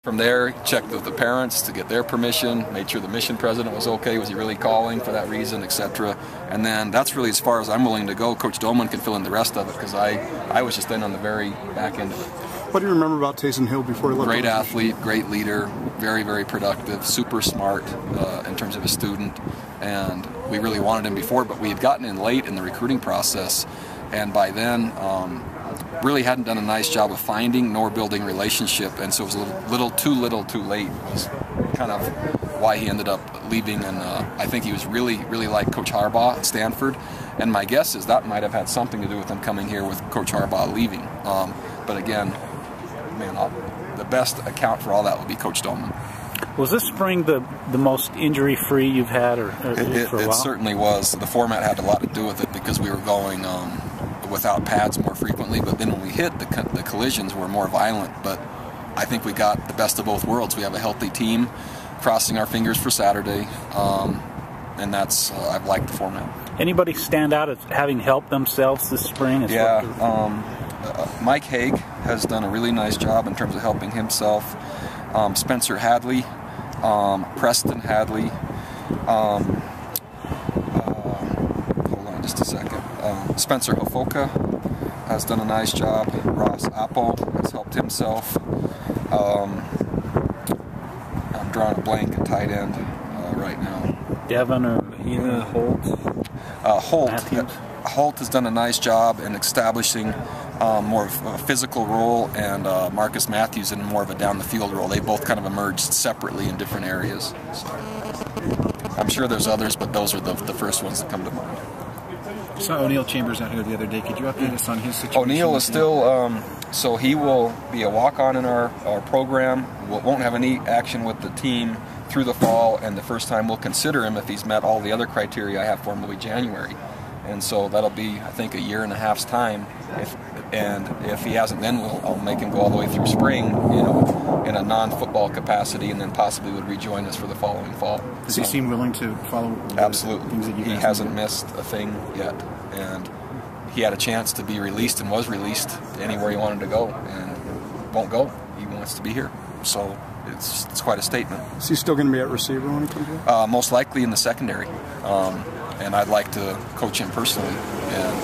From there, checked with the parents to get their permission, made sure the mission president was okay, was he really calling for that reason, etc. And then that's really as far as I'm willing to go. Coach Doman can fill in the rest of it because I was just then on the very back end of it. What do you remember about Taysom Hill before he left? Great athlete, great leader, very, very productive, super smart in terms of a student, and we really wanted him before, but we had gotten in late in the recruiting process, and by then really hadn't done a nice job of finding nor building relationship, and so it was a little too late was kind of why he ended up leaving. And I think he was really like Coach Harbaugh at Stanford, and my guess is that might have had something to do with him coming here with Coach Harbaugh leaving. But again, man, the best account for all that would be Coach Doman. Was this spring the most injury-free you've had for a while? It certainly was. The format had a lot to do with it because we were going without pads more frequently, but then when we hit, the collisions were more violent. But I think we got the best of both worlds. We have a healthy team, crossing our fingers for Saturday, and that's I've liked the format. Anybody stand out as having helped themselves this spring? Mike Haig has done a really nice job in terms of helping himself. Spencer Hadley, Preston Hadley, hold on just a second. Spencer Hofoka has done a nice job. Ross Apple has helped himself. I'm drawing a blank at tight end right now. Devin or Holt? Holt has done a nice job in establishing more of a physical role, and Marcus Matthews in more of a down-the-field role. They both kind of emerged separately in different areas. So, I'm sure there's others, but those are the first ones that come to mind. I saw O'Neal Chambers out here the other day. Could you update us on his situation? O'Neal is still, so he will be a walk-on in our program. Won't have any action with the team through the fall, and the first time we'll consider him if he's met all the other criteria I have for him will be January. And so that'll be, I think, a year and a half's time. If he hasn't, then I'll make him go all the way through spring, in a non-football capacity, and then possibly would rejoin us for the following fall. Does he seem willing to follow? Absolutely. Things that you he hasn't missed a thing yet, and he had a chance to be released and was released anywhere he wanted to go, and won't go. He wants to be here, so it's quite a statement. Is he still going to be at receiver when he comes here? Most likely in the secondary. And I'd like to coach him personally, and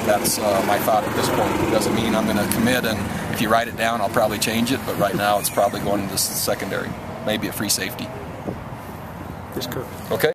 that's my thought at this point. It doesn't mean I'm going to commit, and if you write it down, I'll probably change it, but right now it's probably going into the secondary, maybe a free safety. Yes, Kirk. Okay.